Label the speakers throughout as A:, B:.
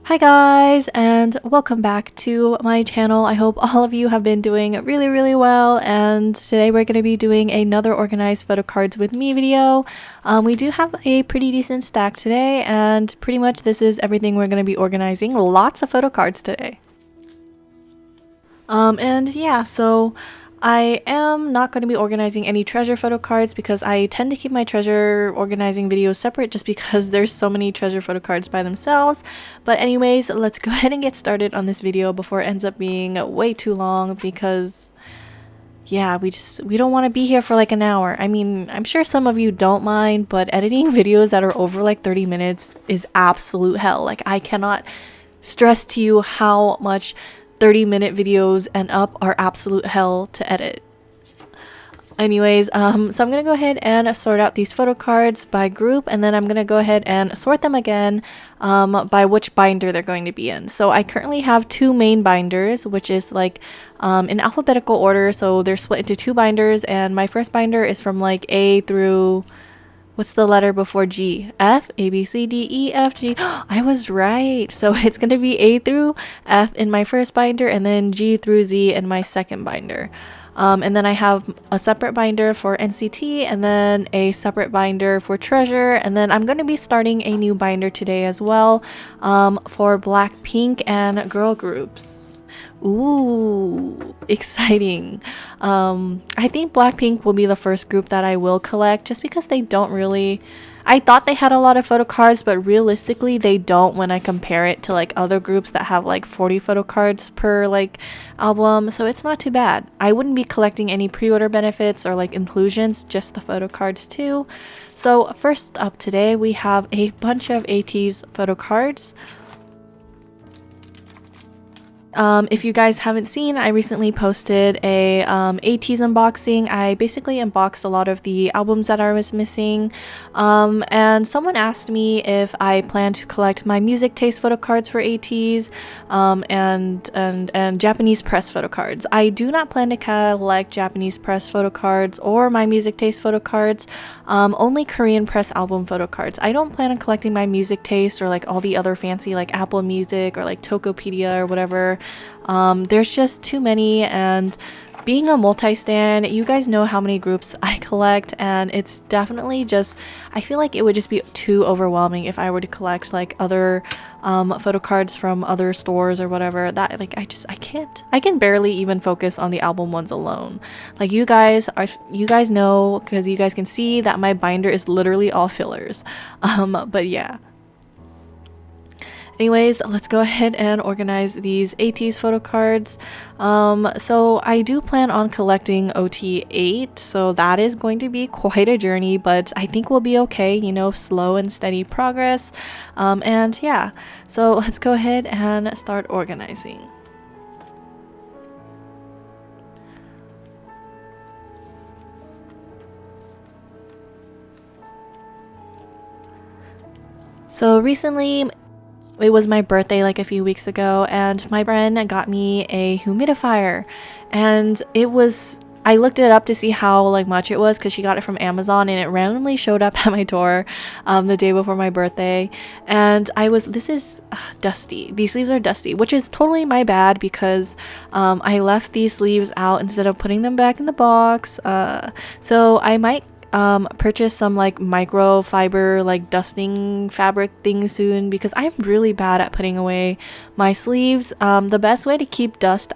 A: Hi guys, and welcome back to my channel. I hope all of you have been doing really well, and today we're going to be doing another organized photo cards with me video. We do have a pretty decent stack today, and pretty much this is everything we're going to be organizing. Lots of photo cards today. And yeah, so I am not going to be organizing any treasure photo cards because I tend to keep my treasure organizing videos separate just because there's so many treasure photo cards by themselves. But anyways, let's go ahead and get started on this video before it ends up being way too long because yeah, we don't want to be here for like an hour. I mean, I'm sure some of you don't mind, but editing videos that are over like 30 minutes is absolute hell. Like, I cannot stress to you how much 30-minute videos and up are absolute hell to edit. Anyways, so I'm gonna go ahead and sort out these photo cards by group, and then I'm gonna go ahead and sort them again by which binder they're going to be in. So I currently have two main binders, which is like in alphabetical order, so they're split into two binders, and my first binder is from like A through, what's the letter before G? F? A, B, C, D, E, F, G. I was right. So it's going to be A through F in my first binder and then G through Z in my second binder. And then I have a separate binder for NCT and then a separate binder for Treasure. And then I'm going to be starting a new binder today as well for Blackpink and girl groups. Ooh, exciting. I think Blackpink will be the first group that I will collect just because they don't really, I thought they had a lot of photo cards, but realistically they don't when I compare it to like other groups that have like 40 photo cards per like album, so it's not too bad. I wouldn't be collecting any pre-order benefits or like inclusions, just the photo cards too. So first up today we have a bunch of Ateez photo cards. If you guys haven't seen, I recently posted a Ateez unboxing. I basically unboxed a lot of the albums that I was missing, and someone asked me if I plan to collect my music taste photo cards for Ateez, and Japanese press photo cards. I do not plan to collect Japanese press photo cards or my music taste photo cards, only Korean press album photo cards. I don't plan on collecting my music taste or like all the other fancy like Apple Music or like Tokopedia or whatever. There's just too many, and being a multi-stan, you guys know how many groups I collect, and it's definitely just, I feel like it would just be too overwhelming if I were to collect like other photo cards from other stores or whatever. That like I can't. I can barely even focus on the album ones alone. Like you guys know, because you guys can see that my binder is literally all fillers. But yeah. Anyways, let's go ahead and organize these Ateez photo cards. So I do plan on collecting OT8, so that is going to be quite a journey, but I think we'll be okay, you know, slow and steady progress. And yeah, so let's go ahead and start organizing. So recently, it was my birthday like a few weeks ago, and my friend got me a humidifier, and I looked it up to see how like much it was because she got it from Amazon, and it randomly showed up at my door the day before my birthday, and this is dusty. These sleeves are dusty, which is totally my bad because I left these sleeves out instead of putting them back in the box. So I might purchase some like microfiber like dusting fabric thing soon because I'm really bad at putting away my sleeves. The best way to keep dust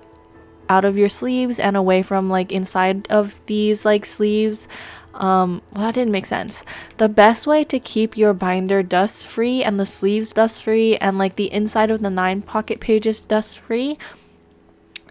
A: out of your sleeves and away from like inside of these like sleeves, well, that didn't make sense. The best way to keep your binder dust free and the sleeves dust free and like the inside of the 9 pocket pages dust free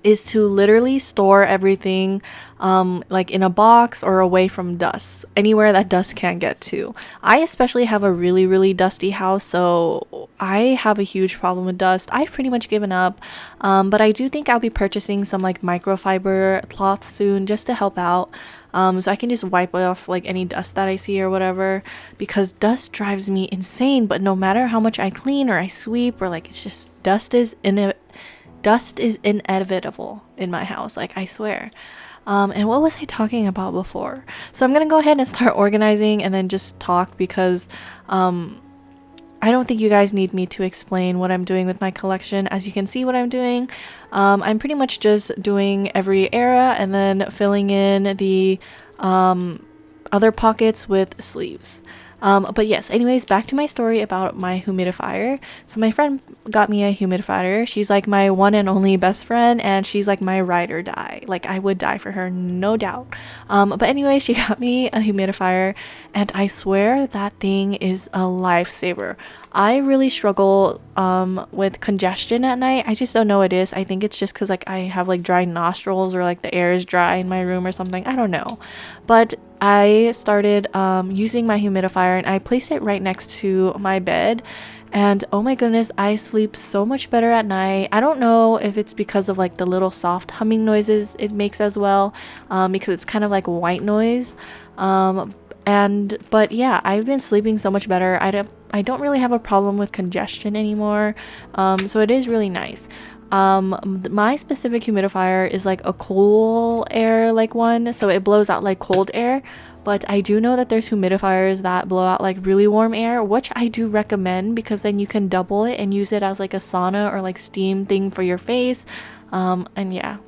A: is to literally store everything like in a box or away from dust, anywhere that dust can't get to. I especially have a really dusty house, so I have a huge problem with dust. I've pretty much given up, but I do think I'll be purchasing some like microfiber cloth soon just to help out, so I can just wipe off like any dust that I see or whatever, because dust drives me insane. But no matter how much I clean or I sweep or like, it's just dust is inevitable in my house, like I swear. And what was I talking about before? So I'm gonna go ahead and start organizing and then just talk because I don't think you guys need me to explain what I'm doing with my collection. As you can see what I'm doing, I'm pretty much just doing every era and then filling in the other pockets with sleeves. But yes, anyways, back to my story about my humidifier. So my friend got me a humidifier. She's like my one and only best friend, and she's like my ride or die. Like I would die for her, no doubt. But anyway, she got me a humidifier, and I swear that thing is a lifesaver. I really struggle with congestion at night. I just don't know what it is. I think it's just because like I have like dry nostrils or like the air is dry in my room or something. I don't know. But I started using my humidifier and I placed it right next to my bed. And oh my goodness, I sleep so much better at night. I don't know if it's because of like the little soft humming noises it makes as well, because it's kind of like white noise. But yeah, I've been sleeping so much better. I don't really have a problem with congestion anymore. So it is really nice. My specific humidifier is like a cool air like one, so it blows out like cold air. But I do know that there's humidifiers that blow out like really warm air, which I do recommend because then you can double it and use it as like a sauna or like steam thing for your face. And yeah.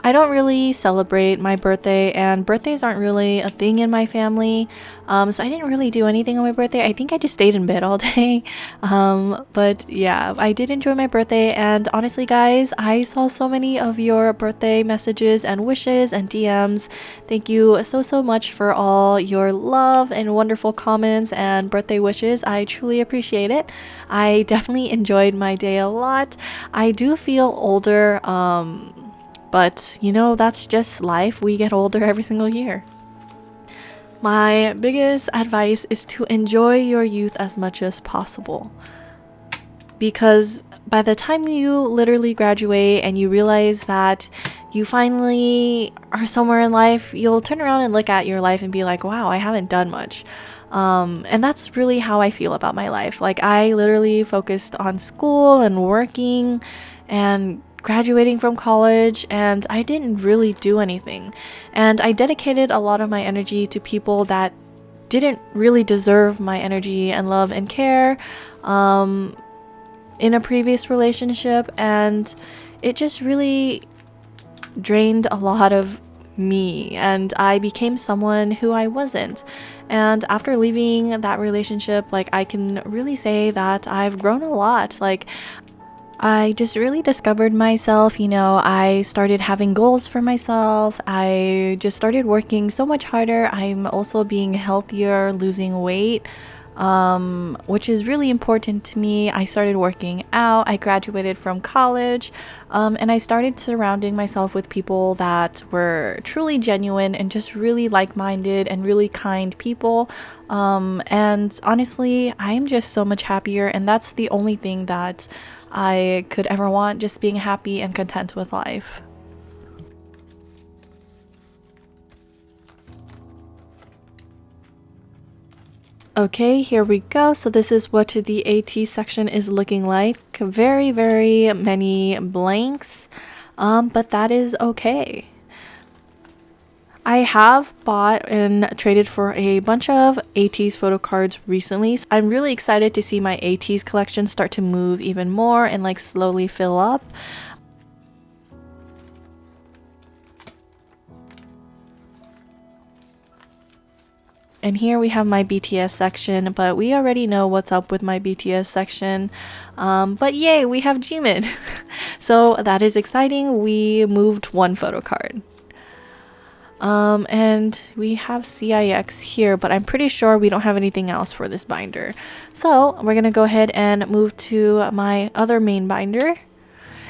A: I don't really celebrate my birthday, and birthdays aren't really a thing in my family. So I didn't really do anything on my birthday. I think I just stayed in bed all day. But yeah, I did enjoy my birthday, and honestly, guys, I saw so many of your birthday messages and wishes and DMs. Thank you so much for all your love and wonderful comments and birthday wishes. I truly appreciate it. I definitely enjoyed my day a lot. I do feel older. But you know, that's just life. We get older every single year. My biggest advice is to enjoy your youth as much as possible. Because by the time you literally graduate and you realize that you finally are somewhere in life, you'll turn around and look at your life and be like, wow, I haven't done much. And that's really how I feel about my life. Like I literally focused on school and working and graduating from college, and I didn't really do anything. And I dedicated a lot of my energy to people that didn't really deserve my energy and love and care in a previous relationship, and it just really drained a lot of me, and I became someone who I wasn't. And after leaving that relationship, like I can really say that I've grown a lot. Like I just really discovered myself, you know, I started having goals for myself. I just started working so much harder. I'm also being healthier, losing weight, which is really important to me. I started working out. I graduated from college, and I started surrounding myself with people that were truly genuine and just really like-minded and really kind people. And honestly, I'm just so much happier, and that's the only thing that I could ever want, just being happy and content with life. Okay, here we go. So this is what the AT section is looking like. Very, very many blanks, but that is okay. I have bought and traded for a bunch of Ateez photo cards recently. So I'm really excited to see my Ateez collection start to move even more and like slowly fill up. And here we have my BTS section, but we already know what's up with my BTS section. But yay, we have Jimin. So that is exciting. We moved one photo card. And we have CIX here, but I'm pretty sure we don't have anything else for this binder. So we're gonna go ahead and move to my other main binder.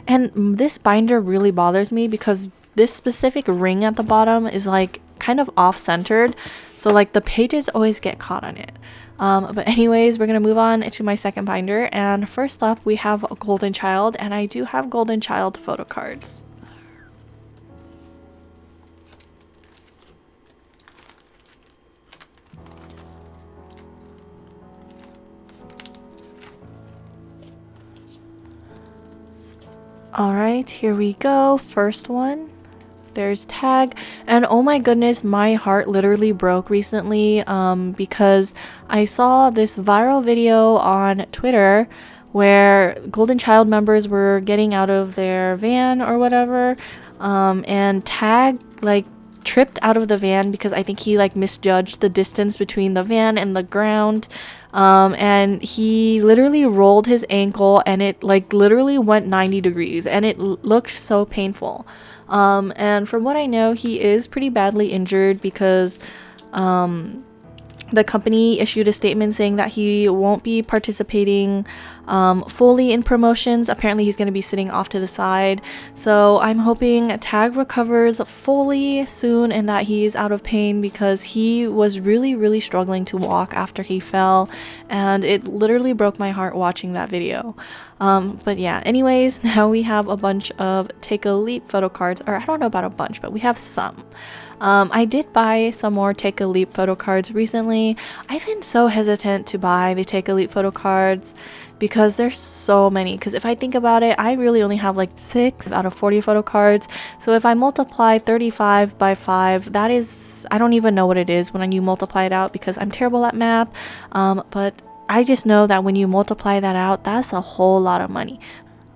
A: And this binder really bothers me because this specific ring at the bottom is like kind of off-centered. So like the pages always get caught on it. But anyways, we're gonna move on to my second binder. And first up, we have a Golden Child, and I do have Golden Child photo cards. All right, here we go. First one. There's tag, and oh my goodness, my heart literally broke recently because I saw this viral video on Twitter where Golden Child members were getting out of their van or whatever, and tag like tripped out of the van because I think he like misjudged the distance between the van and the ground, and he literally rolled his ankle and it like literally went 90 degrees and it looked so painful. And from what I know, he is pretty badly injured because the company issued a statement saying that he won't be participating fully in promotions. Apparently he's going to be sitting off to the side, so I'm hoping Tag recovers fully soon and that he's out of pain, because he was really struggling to walk after he fell, and it literally broke my heart watching that video. But yeah, anyways, now we have a bunch of Take a Leap photo cards, or I don't know about a bunch, but we have some. I did buy some more Take a Leap photo cards recently. I've been so hesitant to buy the Take a Leap photo cards because there's so many. Because if I think about it, I really only have like 6 out of 40 photo cards. So if I multiply 35 by 5, that is, I don't even know what it is when you multiply it out because I'm terrible at math. But I just know that when you multiply that out, that's a whole lot of money.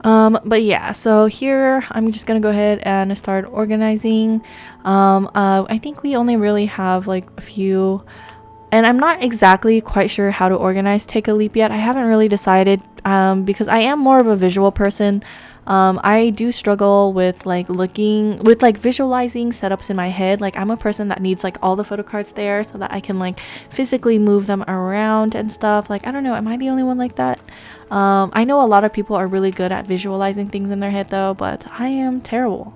A: But yeah, so here I'm just gonna go ahead and start organizing. I think we only really have like a few, and I'm not exactly quite sure how to organize Take a Leap yet. I haven't really decided, because I am more of a visual person. I do struggle with like visualizing setups in my head. Like I'm a person that needs like all the photo cards there so that I can like physically move them around and stuff. Like I don't know, am I the only one like that? I know a lot of people are really good at visualizing things in their head though, but I am terrible.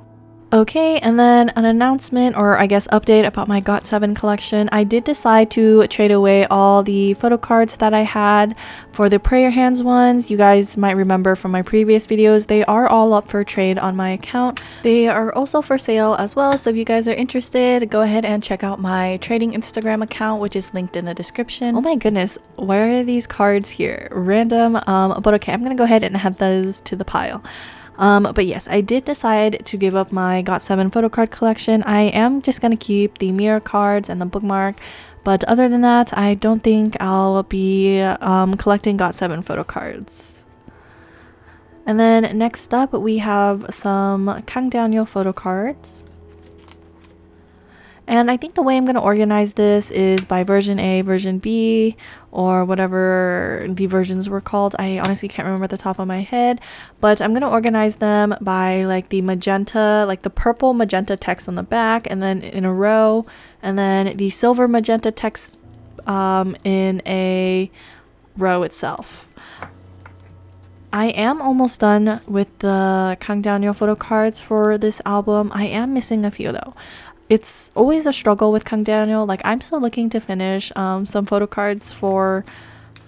A: Okay, and then an announcement, or I guess update about my GOT7 collection. I did decide to trade away all the photo cards that I had for the prayer hands ones. You guys might remember from my previous videos, they are all up for trade on my account. They are also for sale as well, so if you guys are interested, go ahead and check out my trading Instagram account, which is linked in the description. Oh my goodness, why are these cards here? Random, but okay, I'm gonna go ahead and add those to the pile. But yes, I did decide to give up my GOT7 photo card collection. I am just gonna keep the mirror cards and the bookmark, but other than that, I don't think I'll be collecting GOT7 photo cards. And then next up, we have some Kang Daniel photo cards. And I think the way I'm going to organize this is by version A, version B, or whatever the versions were called. I honestly can't remember at the top of my head, but I'm going to organize them by like the magenta, like the purple magenta text on the back, and then in a row, and then the silver magenta text in a row itself. I am almost done with the Kang Daniel photo cards for this album. I am missing a few though. It's always a struggle with Kang Daniel. Like I'm still looking to finish some photo cards for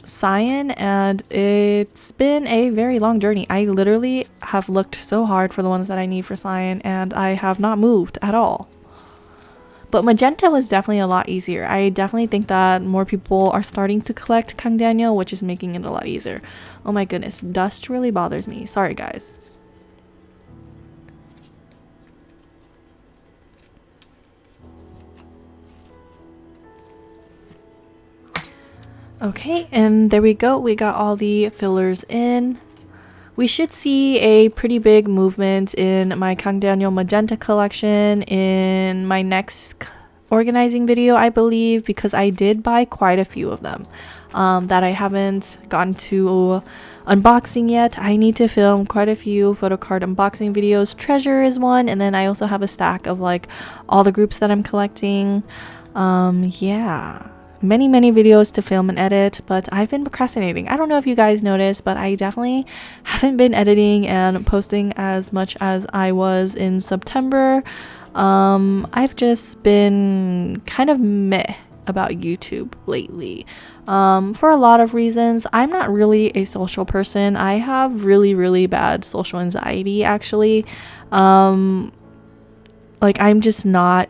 A: CIX, and it's been a very long journey. I literally have looked so hard for the ones that I need for CIX, and I have not moved at all. But magenta was definitely a lot easier. I definitely think that more people are starting to collect Kang Daniel, which is making it a lot easier. Oh my goodness, dust really bothers me. Sorry guys. Okay, and there we go. We got all the fillers in. We should see a pretty big movement in my Kang Daniel magenta collection in my next organizing video, I believe, because I did buy quite a few of them that I haven't gotten to unboxing yet. I need to film quite a few photo card unboxing videos. Treasure is one, and then I also have a stack of like all the groups that I'm collecting. Yeah. Many videos to film and edit, but I've been procrastinating. I don't know if you guys noticed, but I definitely haven't been editing and posting as much as I was in September. I've just been kind of meh about YouTube lately, for a lot of reasons. I'm not really a social person. I have really bad social anxiety actually. Like I'm just not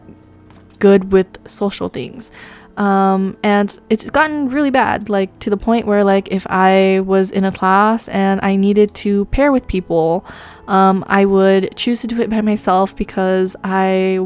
A: good with social things. And it's gotten really bad, like to the point where like if I was in a class and I needed to pair with people, I would choose to do it by myself because I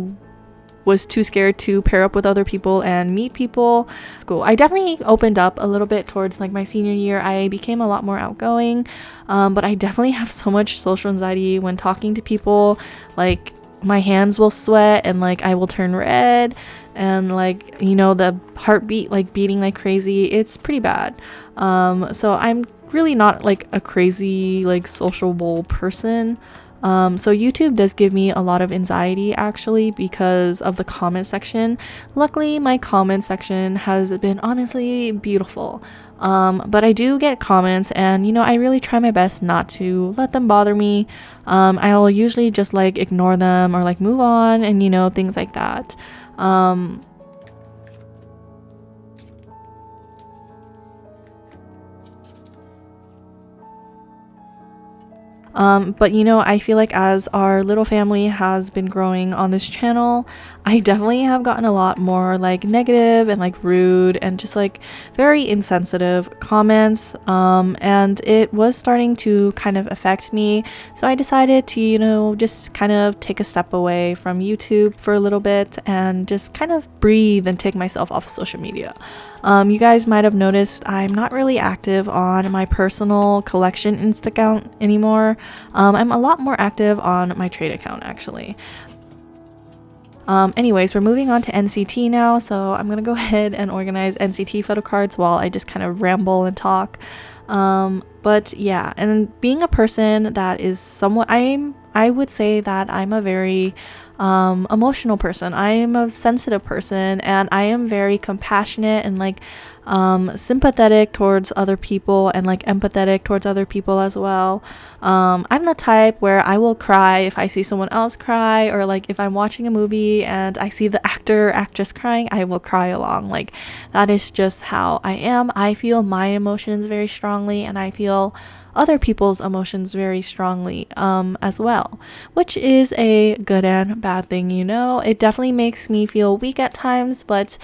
A: was too scared to pair up with other people and meet people. School, I definitely opened up a little bit towards like my senior year. I became a lot more outgoing, but I definitely have so much social anxiety when talking to people. Like my hands will sweat and like I will turn red and like, you know, the heartbeat like beating like crazy. It's pretty bad. So I'm really not like a crazy like sociable person. So YouTube does give me a lot of anxiety actually because of the comment section. Luckily, my comment section has been honestly beautiful. But I do get comments and, you know, I really try my best not to let them bother me. I'll usually just like ignore them or like move on and, you know, things like that. But you know, I feel like as our little family has been growing on this channel, I definitely have gotten a lot more like negative and like rude and just like very insensitive comments. And it was starting to kind of affect me. So I decided to, you know, just kind of take a step away from YouTube for a little bit and just kind of breathe and take myself off of social media. You guys might have noticed I'm not really active on my personal collection Insta account anymore. I'm a lot more active on my trade account actually. Anyways, we're moving on to NCT now, so I'm gonna go ahead and organize NCT photo cards while I just kind of ramble and talk. But yeah, and being a person that is somewhat, I would say that I'm a very emotional person. I am a sensitive person and I am very compassionate and like sympathetic towards other people and like empathetic towards other people as well. I'm the type where I will cry if I see someone else cry, or like if I'm watching a movie and I see the actor or actress crying, I will cry along. Like that is just how I am. I feel my emotions very strongly and I feel other people's emotions very strongly as well, which is a good and bad thing, you know. It definitely makes me feel weak at times, but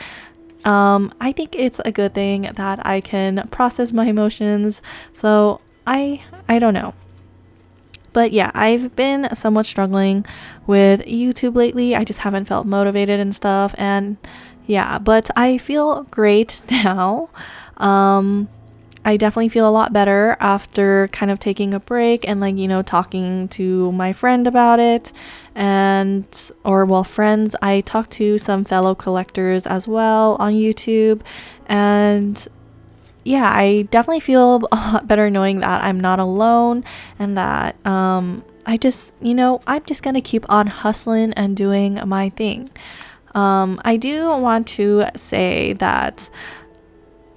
A: I think it's a good thing that I can process my emotions. So I don't know. But yeah, I've been somewhat struggling with YouTube lately. I just haven't felt motivated and stuff. And yeah, but I feel great now. I definitely feel a lot better after kind of taking a break and like, you know, talking to my friend about it. And or well, friends, I talked to some fellow collectors as well on YouTube. And yeah, I definitely feel a lot better knowing that I'm not alone and that I just, you know, I'm just gonna keep on hustling and doing my thing. I do want to say that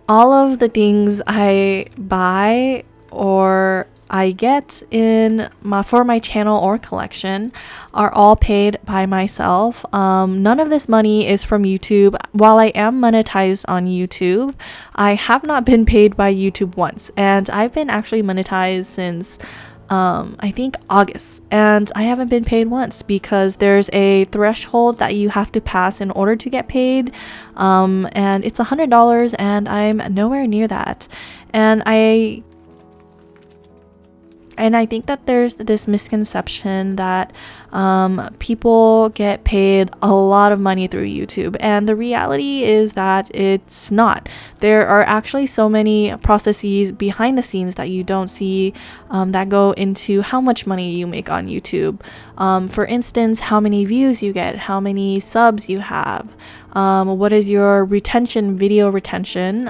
A: all of the things I buy or I get for my channel or collection are all paid by myself. None of this money is from YouTube. While I am monetized on YouTube, I have not been paid by YouTube once, and I've been actually monetized since I think August, and I haven't been paid once because there's a threshold that you have to pass in order to get paid, and it's $100 and I'm nowhere near that. And I think that there's this misconception that people get paid a lot of money through YouTube. And the reality is that it's not. There are actually so many processes behind the scenes that you don't see that go into how much money you make on YouTube. For instance, how many views you get, how many subs you have, what is your retention, video retention,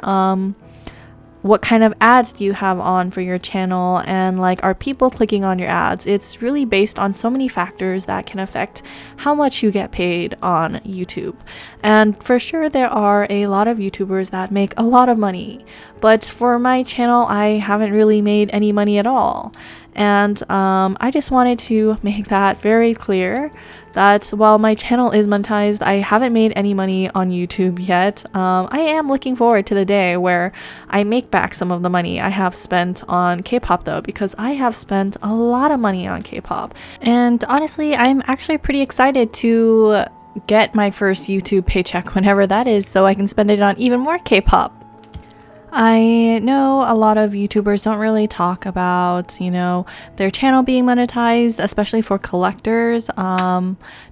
A: what kind of ads do you have on for your channel, and like, are people clicking on your ads? It's really based on so many factors that can affect how much you get paid on YouTube. And for sure there are a lot of YouTubers that make a lot of money, but for my channel I haven't really made any money at all. And I just wanted to make that very clear that while my channel is monetized, I haven't made any money on YouTube yet. I am looking forward to the day where I make back some of the money I have spent on K-pop though, because I have spent a lot of money on K-pop. And honestly, I'm actually pretty excited to get my first YouTube paycheck whenever that is, so I can spend it on even more K-pop. I know a lot of YouTubers don't really talk about, you know, their channel being monetized, especially for collectors,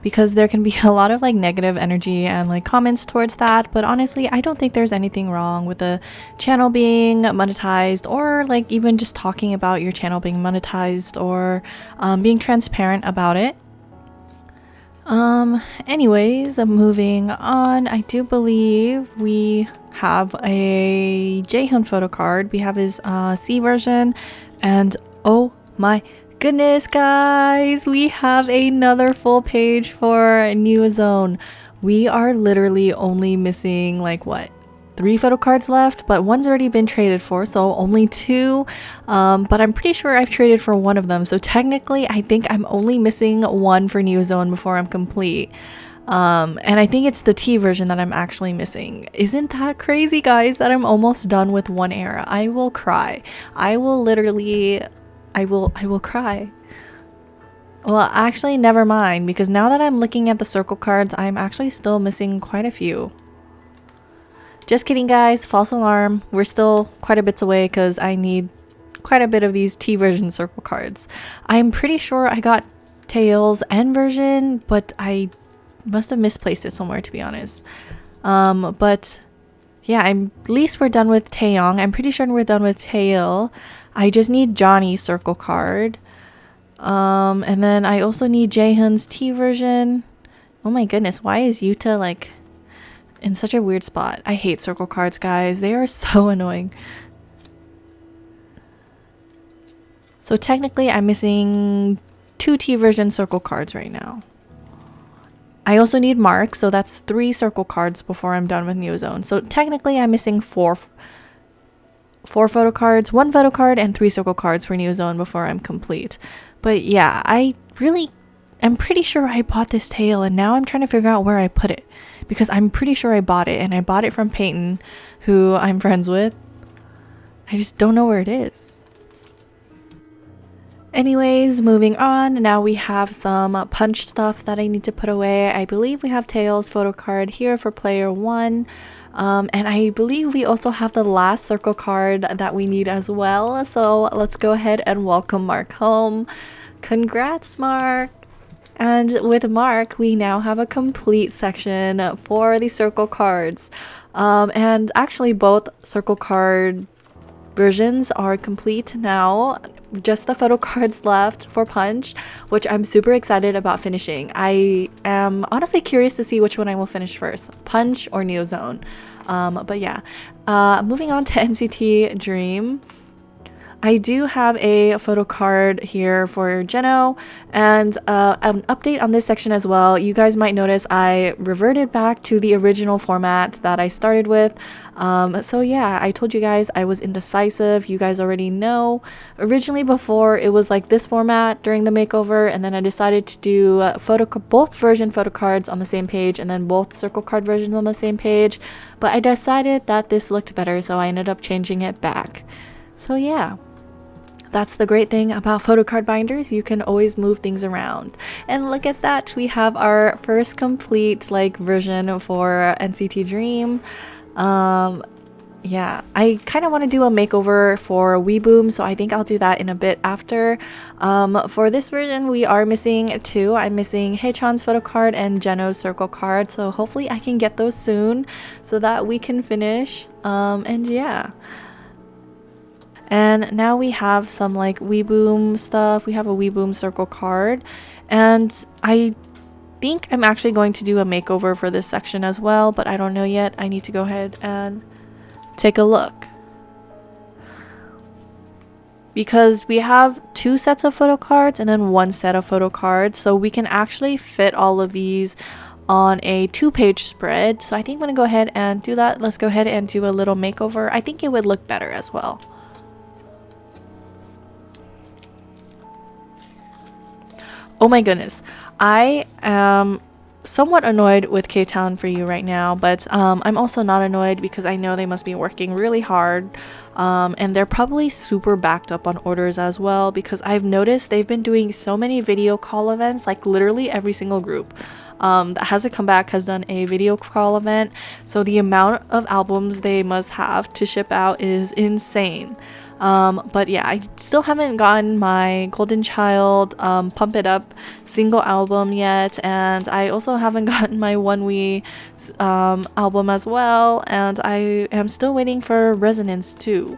A: because there can be a lot of like negative energy and like comments towards that. But honestly, I don't think there's anything wrong with the channel being monetized, or like even just talking about your channel being monetized, or being transparent about it. Anyways, moving on, I do believe we have a Jaehyun photo card. We have his C version, and oh my goodness, guys, we have another full page for New Zone. We are literally only missing like what, 3 photo cards left, but one's already been traded for, so only 2. But I'm pretty sure I've traded for one of them, so technically I think I'm only missing 1 for New Zone before I'm complete. And I think it's the T version that I'm actually missing. Isn't that crazy, guys, that I'm almost done with one era? I will cry. I will cry. Well, actually, never mind, because now that I'm looking at the circle cards, I'm actually still missing quite a few. Just kidding, guys, false alarm. We're still quite a bit away because I need quite a bit of these T version circle cards. I'm pretty sure I got Taeil's N version, but I must have misplaced it somewhere, to be honest. But yeah, at least we're done with Taeyong. I'm pretty sure we're done with Taeil. I just need Johnny's circle card. And then I also need Jaehyun's T version. Oh my goodness, why is Yuta like in such a weird spot? I hate circle cards, guys. They are so annoying. So technically I'm missing 2 T version circle cards right now. I also need Mark, so that's 3 circle cards before I'm done with New Zone. So technically I'm missing 4 photo cards, 1 photo card, and 3 circle cards for New Zone before I'm complete. But yeah, I'm pretty sure I bought this Taeil, and now I'm trying to figure out where I put it, because I'm pretty sure I bought it, and I bought it from Peyton, who I'm friends with. I just don't know where it is. Anyways, moving on, now we have some punch stuff that I need to put away. I believe we have Taeil's photo card here for player 1. And I believe we also have the last circle card that we need as well. So let's go ahead and welcome Mark home. Congrats, Mark! And with Mark, we now have a complete section for the circle cards. And actually both circle card versions are complete now. Just the photo cards left for Punch, which I'm super excited about finishing. I am honestly curious to see which one I will finish first, Punch or Neo Zone. But yeah, moving on to NCT Dream. I do have a photo card here for Jeno, and an update on this section as well. You guys might notice I reverted back to the original format that I started with. So yeah, I told you guys I was indecisive. You guys already know. Originally before, it was like this format during the makeover, and then I decided to do both version photo cards on the same page, and then both circle card versions on the same page. But I decided that this looked better, so I ended up changing it back. So yeah. That's the great thing about photocard binders. You can always move things around. And look at that. We have our first complete version for NCT Dream. Yeah, I kind of want to do a makeover for Weeboom, so I think I'll do that in a bit after. For this version, we are missing 2. I'm missing Haechan's photo card and Jeno's circle card, so hopefully I can get those soon so that we can finish. And yeah. And now we have some Weeboom stuff. We have a Weeboom circle card, and I think I'm actually going to do a makeover for this section as well, but I don't know yet. I need to go ahead and take a look, because we have 2 sets of photo cards and then 1 set of photo cards, so we can actually fit all of these on a 2-page spread. So I think I'm gonna go ahead and do that. Let's go ahead and do a little makeover. I think it would look better as well. Oh my goodness, I am somewhat annoyed with K-Town for you right now, but I'm also not annoyed because I know they must be working really hard, and they're probably super backed up on orders as well, because I've noticed they've been doing so many video call events, literally every single group. that has a comeback has done a video call event. So the amount of albums they must have to ship out is insane. But yeah, I still haven't gotten my Golden Child Pump It Up single album yet, and I also haven't gotten my Onewe album as well, and I am still waiting for Resonance too.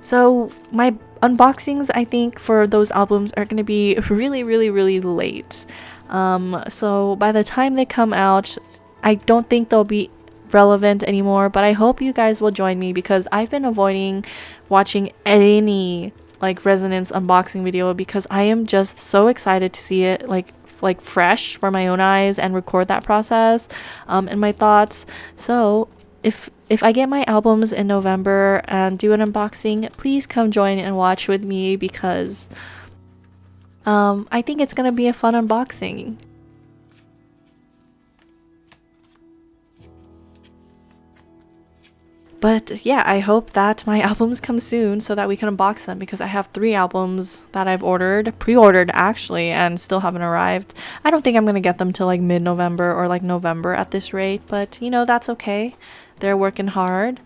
A: So my unboxings, I think, for those albums are going to be really late. So by the time they come out, I don't think they'll be relevant anymore, but I hope you guys will join me because I've been avoiding watching any like Resonance unboxing video because I am just so excited to see it like fresh for my own eyes and record that process and my thoughts. So if I get my albums in November and do an unboxing, please come join and watch with me because I think it's gonna be a fun unboxing. But yeah, I hope that my albums come soon so that we can unbox them because I have 3 albums that I've pre-ordered actually, and still haven't arrived. I don't think I'm gonna get them till like mid-November or like November at this rate, but you know, that's okay. They're working hard.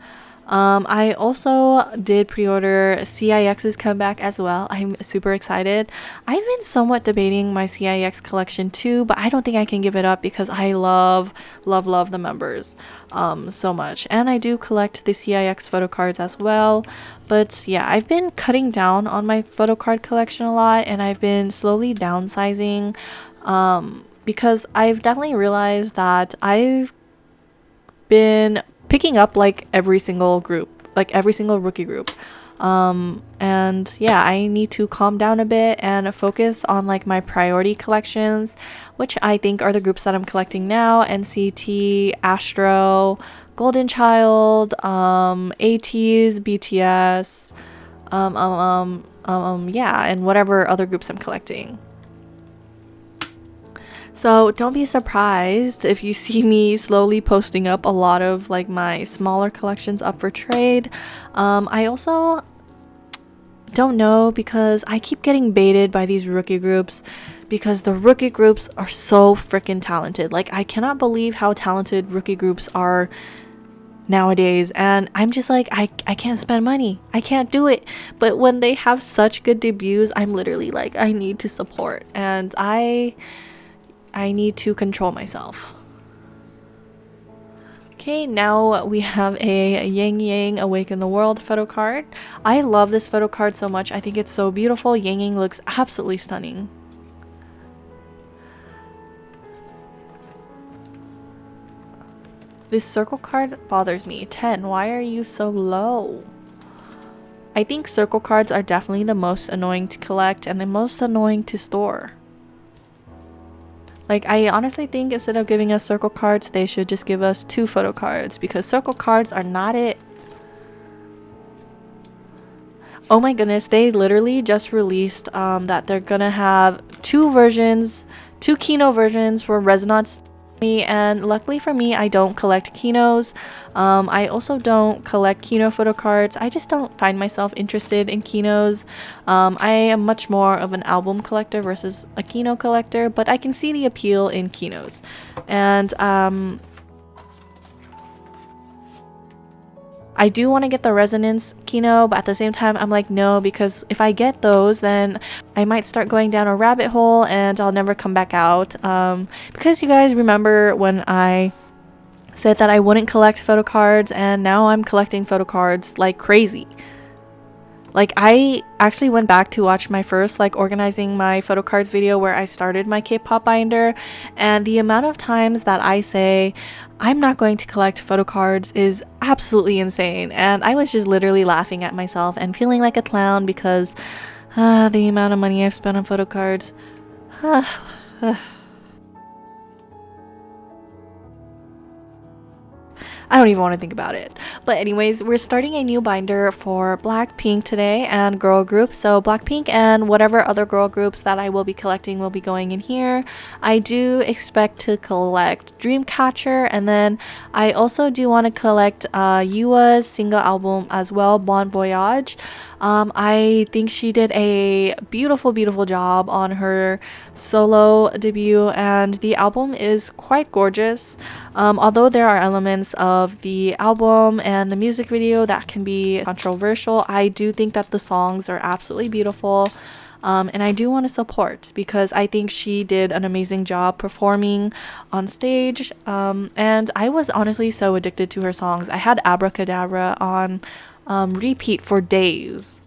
A: I also did pre-order CIX's comeback as well. I'm super excited. I've been somewhat debating my CIX collection too, but I don't think I can give it up because I love the members so much. And I do collect the CIX photo cards as well. But yeah, I've been cutting down on my photo card collection a lot, and I've been slowly downsizing because I've definitely realized that I've been picking up like every single rookie group, and yeah, I need to calm down a bit and focus on like my priority collections, which I think are the groups that I'm collecting now: NCT, Astro, Golden Child, Ateez, BTS, yeah, and whatever other groups I'm collecting. So don't be surprised if you see me slowly posting up a lot of like my smaller collections up for trade. I also don't know because I keep getting baited by these rookie groups because the rookie groups are so freaking talented. Like, I cannot believe how talented rookie groups are nowadays, and I'm just like, I can't spend money. I can't do it. But when they have such good debuts, I'm literally like, I need to support, and I need to control myself. Okay, now we have a Yang Yang Awaken the World photo card. I love this photo card so much. I think it's so beautiful. Yang Yang looks absolutely stunning. This circle card bothers me. 10. Why are you so low? I think circle cards are definitely the most annoying to collect and the most annoying to store. Like, I honestly think instead of giving us circle cards, they should just give us 2 photo cards because circle cards are not it. Oh my goodness, they literally just released that they're gonna have 2 Kino versions for Resonance. And luckily for me, I don't collect Kinos. I also don't collect Kino photo cards. I just don't find myself interested in Kinos. I am much more of an album collector versus a Kino collector, but I can see the appeal in Kinos. And I do want to get the Resonance Kino, but at the same time, I'm like, no, because if I get those, then I might start going down a rabbit hole and I'll never come back out. Because you guys remember when I said that I wouldn't collect photo cards, and now I'm collecting photo cards like crazy. Like, I actually went back to watch my first like organizing my photo cards video where I started my Kpop binder, and the amount of times that I say I'm not going to collect photo cards is absolutely insane. And I was just literally laughing at myself and feeling like a clown because the amount of money I've spent on photo cards. I don't even want to think about it. But anyways, we're starting a new binder for Blackpink today and girl groups. So Blackpink and whatever other girl groups that I will be collecting will be going in here. I do expect to collect Dreamcatcher, and then I also do want to collect Yua's single album as well, Bon Voyage. I think she did a beautiful job on her solo debut, and the album is quite gorgeous. Although there are elements of the album and the music video that can be controversial, I do think that the songs are absolutely beautiful. And I do want to support because I think she did an amazing job performing on stage. And I was honestly so addicted to her songs. I had Abracadabra on repeat for days.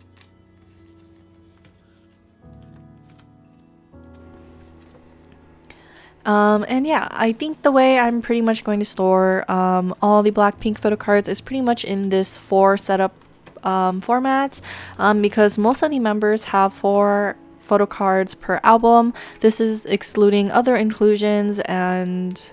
A: And yeah, I think the way I'm pretty much going to store all the Blackpink photo cards is pretty much in this 4 setup format, because most of the members have 4 photo cards per album. This is excluding other inclusions and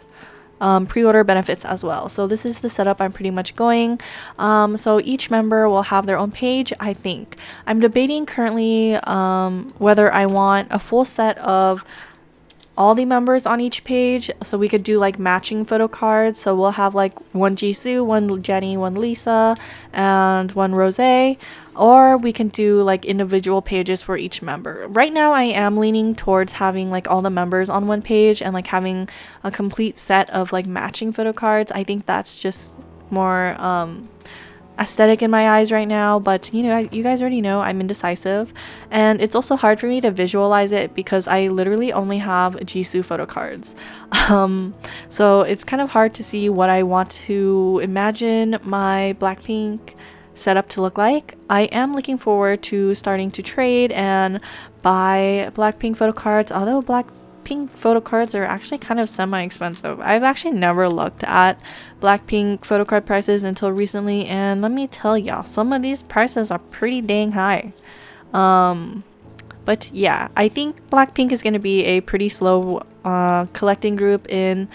A: pre-order benefits as well. So this is the setup I'm pretty much going. So each member will have their own page. I think I'm debating currently whether I want a full set of all the members on each page, so we could do like matching photo cards. So we'll have like one Jisoo, one Jennie, one Lisa, and one Rose, or we can do like individual pages for each member. Right now I am leaning towards having like all the members on one page and like having a complete set of like matching photo cards. I think that's just more aesthetic in my eyes right now, but you know, you guys already know I'm indecisive, and it's also hard for me to visualize it because I literally only have Jisoo photo cards. So it's kind of hard to see what I want to imagine my Blackpink setup to look like. I am looking forward to starting to trade and buy Blackpink photo cards, although Blackpink photo cards are actually kind of semi-expensive. I've actually never looked at Blackpink photo card prices until recently, and let me tell y'all, some of these prices are pretty dang high. But yeah, I think Blackpink is going to be a pretty slow collecting group in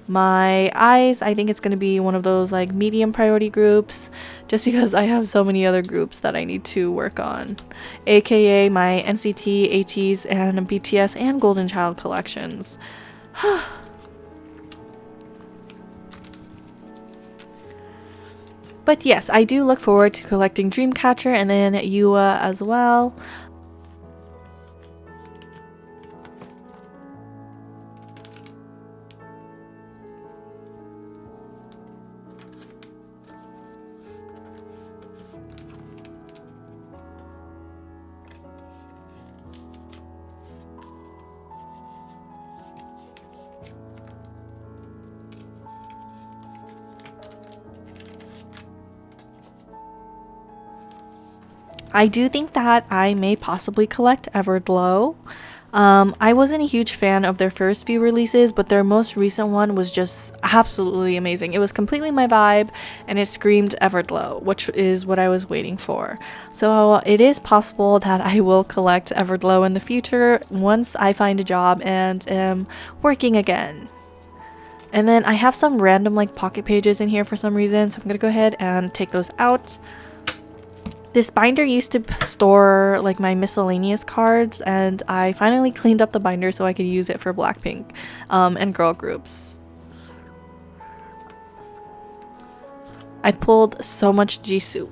A: my eyes. I think it's going to be one of those like medium priority groups, just because I have so many other groups that I need to work on, aka my NCT, Ateez, and BTS and Golden Child collections. But yes, I do look forward to collecting Dreamcatcher and then Yua as well. I do think that I may possibly collect Everglow. I wasn't a huge fan of their first few releases, but their most recent one was just absolutely amazing. It was completely my vibe, and it screamed Everglow, which is what I was waiting for. So it is possible that I will collect Everglow in the future once I find a job and am working again. And then I have some random like pocket pages in here for some reason, so I'm gonna go ahead and take those out. This binder used to store like my miscellaneous cards, and I finally cleaned up the binder so I could use it for Blackpink and girl groups. I pulled so much Jisoo.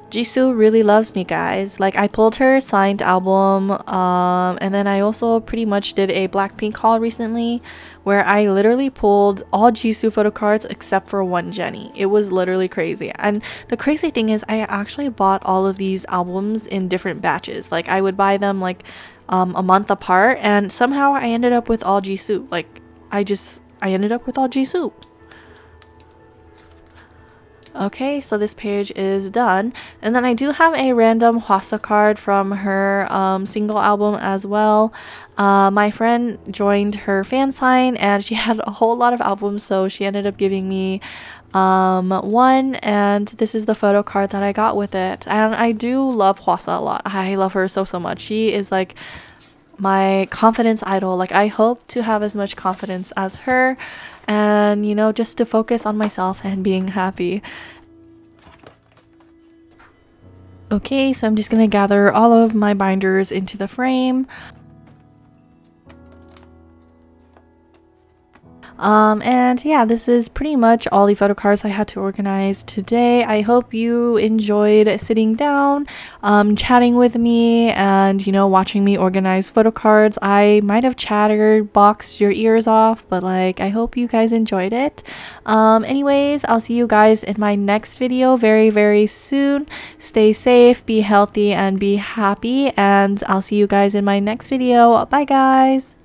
A: Jisoo really loves me, guys. Like, I pulled her signed album, and then I also pretty much did a Blackpink haul recently where I literally pulled all Jisoo photo cards except for one Jennie. It was literally crazy. And the crazy thing is I actually bought all of these albums in different batches. Like, I would buy them like a month apart, and somehow I ended up with all Jisoo. Like, I ended up with all Jisoo. Okay, so this page is done, and then I do have a random Hwasa card from her single album as well. My friend joined her fan sign and she had a whole lot of albums, so she ended up giving me one, and this is the photo card that I got with it. And I do love Hwasa a lot. I love her so much. She is like my confidence idol. Like, I hope to have as much confidence as her, and you know, just to focus on myself and being happy. Okay, so I'm just gonna gather all of my binders into the frame. And yeah, this is pretty much all the photo cards I had to organize today. I hope you enjoyed sitting down, chatting with me, and watching me organize photo cards. I might have chattered, boxed your ears off, but like I hope you guys enjoyed it. Anyways, I'll see you guys in my next video very, very soon. Stay safe, be healthy, and be happy, and I'll see you guys in my next video. Bye guys.